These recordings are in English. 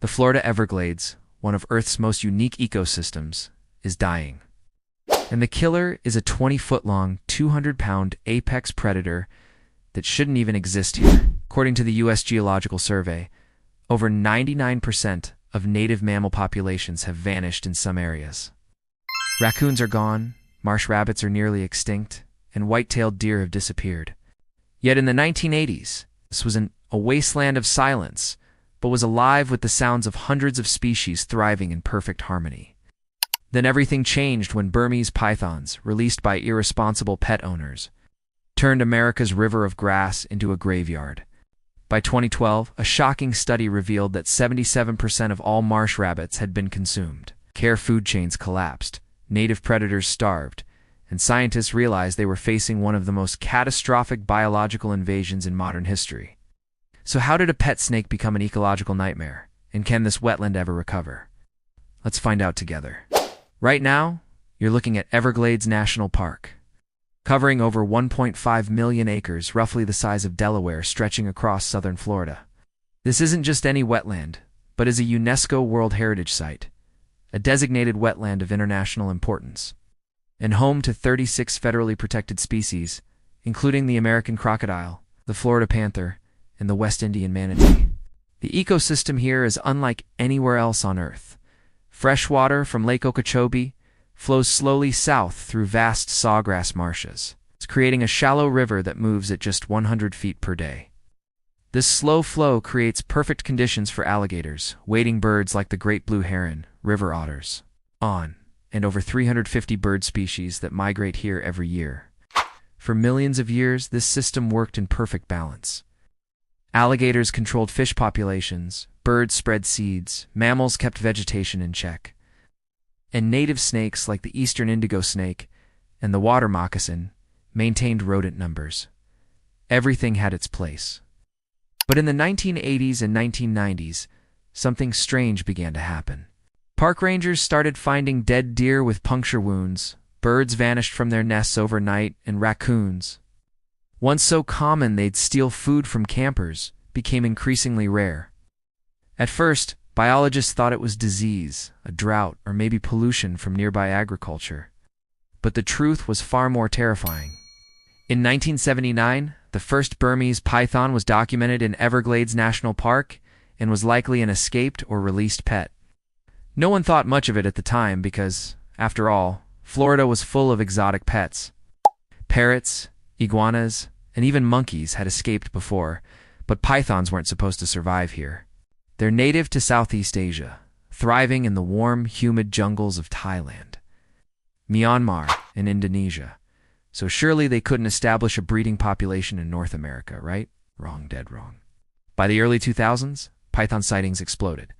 The Florida Everglades, one of Earth's most unique ecosystems, is dying. And the killer is a 20-foot-long, 200-pound apex predator that shouldn't even exist here. According to the U.S. Geological Survey, over 99% of native mammal populations have vanished in some areas. Raccoons are gone, marsh rabbits are nearly extinct, and white-tailed deer have disappeared. Yet in the 1980s, this was a wasteland of silence, but was alive with the sounds of hundreds of species thriving in perfect harmony. Then everything changed when Burmese pythons, released by irresponsible pet owners, turned America's river of grass into a graveyard. By 2012, a shocking study revealed that 77% of all marsh rabbits had been consumed. Care food chains collapsed, native predators starved, and scientists realized they were facing one of the most catastrophic biological invasions in modern history. So how did a pet snake become an ecological nightmare? And can this wetland ever recover? Let's find out together. Right now, you're looking at Everglades National Park, covering over 1.5 million acres, roughly the size of Delaware, stretching across southern Florida. This isn't just any wetland, but is a UNESCO World Heritage Site, a designated wetland of international importance, and home to 36 federally protected species, including the American crocodile, the Florida panther, and the West Indian manatee. The ecosystem here is unlike anywhere else on Earth. Fresh water from Lake Okeechobee flows slowly south through vast sawgrass marshes. It's creating a shallow river that moves at just 100 feet per day. This slow flow creates perfect conditions for alligators, wading birds like the great blue heron, river otters, and over 350 bird species that migrate here every year. For millions of years, this system worked in perfect balance. Alligators controlled fish populations, birds spread seeds, mammals kept vegetation in check, and native snakes like the eastern indigo snake and the water moccasin maintained rodent numbers. Everything had its place. But in the 1980s and 1990s, something strange began to happen. Park rangers started finding dead deer with puncture wounds, birds vanished from their nests overnight, and raccoons, once so common they'd steal food from campers, became increasingly rare. At first, biologists thought it was disease, a drought, or maybe pollution from nearby agriculture. But the truth was far more terrifying. In 1979, the first Burmese python was documented in Everglades National Park and was likely an escaped or released pet. No one thought much of it at the time because, after all, Florida was full of exotic pets. Parrots, iguanas, and even monkeys had escaped before, but pythons weren't supposed to survive here. They're native to Southeast Asia, thriving in the warm, humid jungles of Thailand, Myanmar, and Indonesia. So surely they couldn't establish a breeding population in North America, right? Wrong, dead wrong. By the early 2000s, python sightings exploded.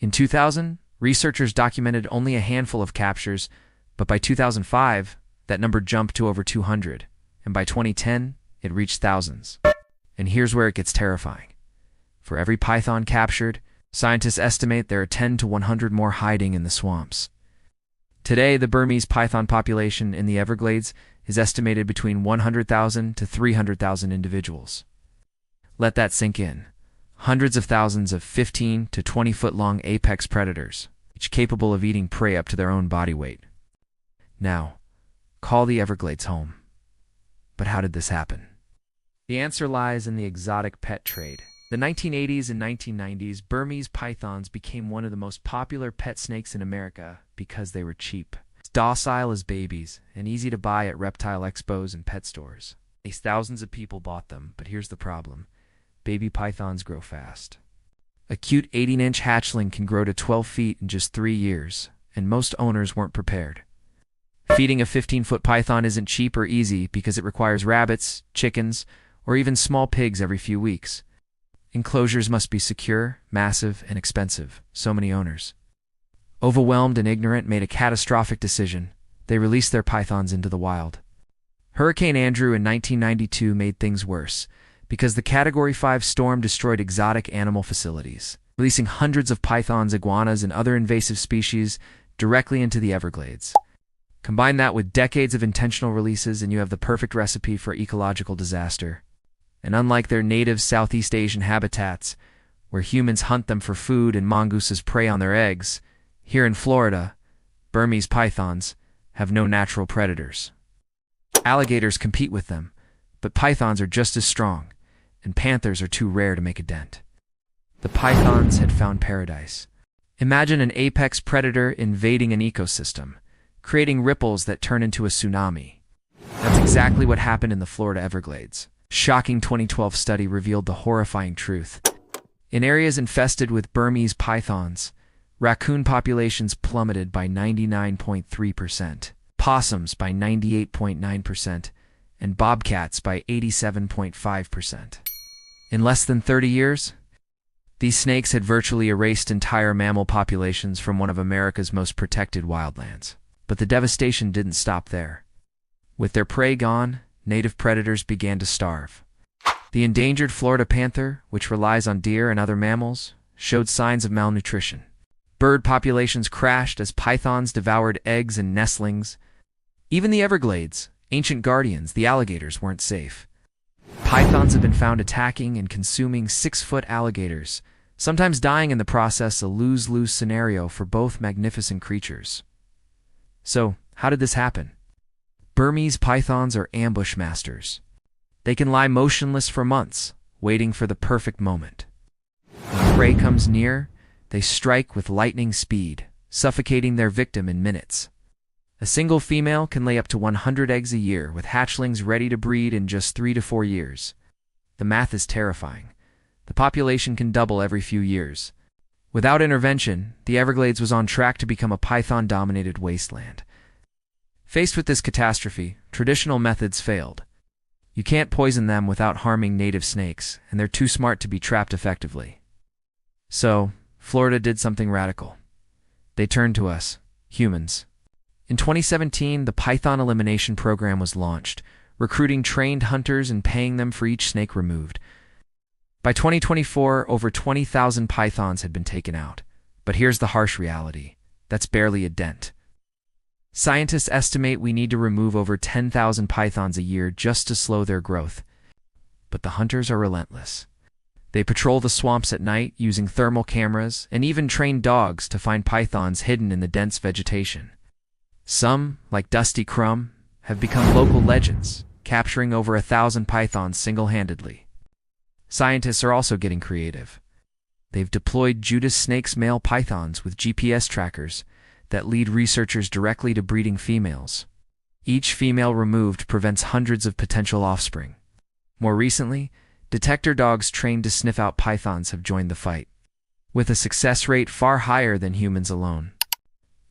In 2000, researchers documented only a handful of captures, but by 2005, that number jumped to over 200, and by 2010, it reached thousands. And here's where it gets terrifying. For every python captured, scientists estimate there are 10 to 100 more hiding in the swamps. Today, the Burmese python population in the Everglades is estimated between 100,000 to 300,000 individuals. Let that sink in. Hundreds of thousands of 15 to 20-foot-long apex predators, each capable of eating prey up to their own body weight. Now, call the Everglades home. But how did this happen? The answer lies in the exotic pet trade. The 1980s and 1990s, Burmese pythons became one of the most popular pet snakes in America because they were cheap, docile as babies, and easy to buy at reptile expos and pet stores. Thousands of people bought them, but here's the problem. Baby pythons grow fast. A cute 18-inch hatchling can grow to 12 feet in just 3 years, and most owners weren't prepared. Feeding a 15-foot python isn't cheap or easy because it requires rabbits, chickens, or even small pigs every few weeks. Enclosures must be secure, massive, and expensive. So many owners, overwhelmed and ignorant, made a catastrophic decision. They released their pythons into the wild. Hurricane Andrew in 1992 made things worse because the Category 5 storm destroyed exotic animal facilities, releasing hundreds of pythons, iguanas, and other invasive species directly into the Everglades. Combine that with decades of intentional releases and you have the perfect recipe for ecological disaster. And unlike their native Southeast Asian habitats, where humans hunt them for food and mongooses prey on their eggs, here in Florida, Burmese pythons have no natural predators. Alligators compete with them, but pythons are just as strong, and panthers are too rare to make a dent. The pythons had found paradise. Imagine an apex predator invading an ecosystem, creating ripples that turn into a tsunami. That's exactly what happened in the Florida Everglades. Shocking 2012 study revealed the horrifying truth. In areas infested with Burmese pythons, raccoon populations plummeted by 99.3%, possums by 98.9%, and bobcats by 87.5%. In less than 30 years, these snakes had virtually erased entire mammal populations from one of America's most protected wildlands. But the devastation didn't stop there. With their prey gone, native predators began to starve. The endangered Florida panther, which relies on deer and other mammals, showed signs of malnutrition. Bird populations crashed as pythons devoured eggs and nestlings. Even the Everglades, ancient guardians, the alligators, weren't safe. Pythons have been found attacking and consuming 6-foot alligators, sometimes dying in the process, a lose-lose scenario for both magnificent creatures. So, how did this happen? Burmese pythons are ambush masters. They can lie motionless for months, waiting for the perfect moment. When prey comes near, they strike with lightning speed, suffocating their victim in minutes. A single female can lay up to 100 eggs a year, with hatchlings ready to breed in just 3 to 4 years. The math is terrifying. The population can double every few years. Without intervention, the Everglades was on track to become a python-dominated wasteland. Faced with this catastrophe, traditional methods failed. You can't poison them without harming native snakes, and they're too smart to be trapped effectively. So, Florida did something radical. They turned to us, humans. In 2017, the Python Elimination Program was launched, recruiting trained hunters and paying them for each snake removed. By 2024, over 20,000 pythons had been taken out. But here's the harsh reality. That's barely a dent. Scientists estimate we need to remove over 10,000 pythons a year just to slow their growth. But the hunters are relentless. They patrol the swamps at night using thermal cameras and even train dogs to find pythons hidden in the dense vegetation. Some, like Dusty Crumb, have become local legends, capturing over 1,000 pythons single-handedly. Scientists are also getting creative. They've deployed Judas snake's male pythons with GPS trackers that lead researchers directly to breeding females. Each female removed prevents hundreds of potential offspring. More recently, detector dogs trained to sniff out pythons have joined the fight, with a success rate far higher than humans alone.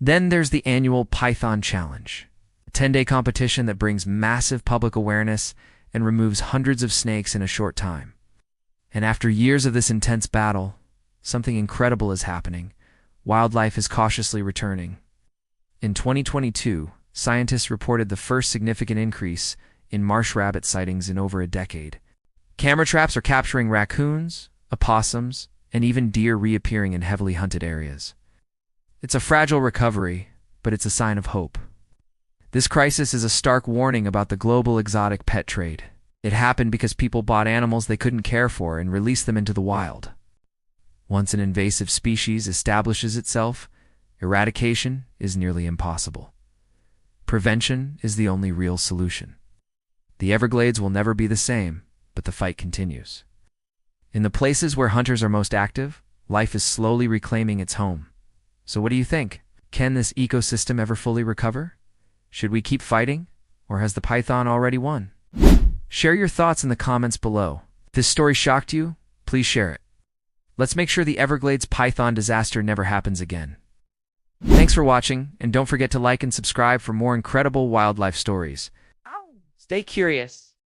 Then there's the annual Python Challenge, a 10-day competition that brings massive public awareness and removes hundreds of snakes in a short time. And after years of this intense battle, something incredible is happening. Wildlife is cautiously returning. In 2022, scientists reported the first significant increase in marsh rabbit sightings in over a decade. Camera traps are capturing raccoons, opossums, and even deer reappearing in heavily hunted areas. It's a fragile recovery, but it's a sign of hope. This crisis is a stark warning about the global exotic pet trade. It happened because people bought animals they couldn't care for and released them into the wild. Once an invasive species establishes itself, eradication is nearly impossible. Prevention is the only real solution. The Everglades will never be the same, but the fight continues. In the places where hunters are most active, life is slowly reclaiming its home. So what do you think? Can this ecosystem ever fully recover? Should we keep fighting, or has the python already won? Share your thoughts in the comments below. If this story shocked you, please share it. Let's make sure the Everglades python disaster never happens again. Thanks for watching, and don't forget to like and subscribe for more incredible wildlife stories. Stay curious.